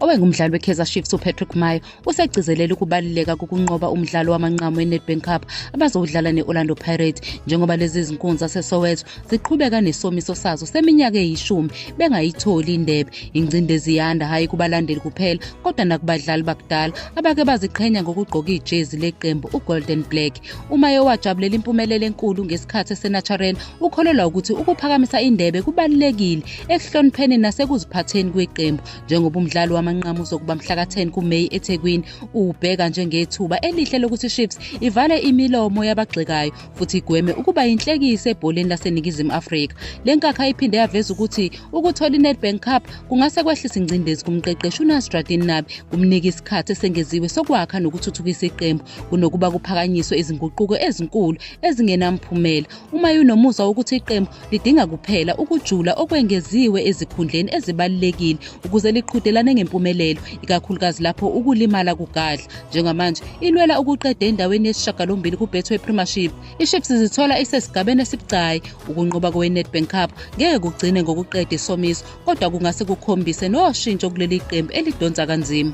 owengumdlali weKaizer Chiefs uPatrick Mayo usegcizelela ukubaluleka kokunqoba umdlalo wamanqamu weNedbank Cup abazowudlala neOrlando Pirates njengoba lezi zinkunzi zaseSoweto ziqhubeka nesomiso sazo seminyaka eyishumi bengayitholi indebe. Ingcindezi yanda hayi kubalandeli kuphela kodwa nakubadlali bakudala abake baziqhenya ngokugqoka ijezi leqembu uGolden Black. uMayo wajabulela impumelelo enkulu ngesikhathi eseNatural ukholelwa ukuthi ukuphakamisa indebe kubalulekile ekuhlonipheni nasekuziphatheni kweqembu njengoba umdlalo wamanqamu uzokuba mhla ka-10 kuMeyi eThekwini ubheka njengethuba elihle lokuthi Chiefs ivale imilomo yabagxekayo futhi igweme ukuba inhlekisa ebholeni laseNingizimu Afrika. Lenkakha iphinde yaveza ukuthi ukuthola iNedbank Cup kungase kwehlisa ingcindezi kumqeqeshi uNasruddin Nabi kumnika isikhathi esengeziwe sokwakha nokuthuthukisa iqembu kunokuba kuphakanyiswe izinguquko ezinkulu ezingenamphumela. Umayo unomuzwa wokuthi iqembu lidinga kuphela ukujula okwengeziwe ezikhundleni ezibalulekile ukuze liqhudelane ngempumelelo, ikakhulukazi lapho ukulimala kugadla. Njengamanje ilwela ukuqeda endaweni yesishiyagalombili kuBetway Premiership. iChiefs zithola isesigabeni esibucayi. Ukunqoba kweNedbank Cup ngeke kugcine ngokuqeda isomiso kodwa kungase kukhombise noshintsho kuleli qembu elidonsa kanzima.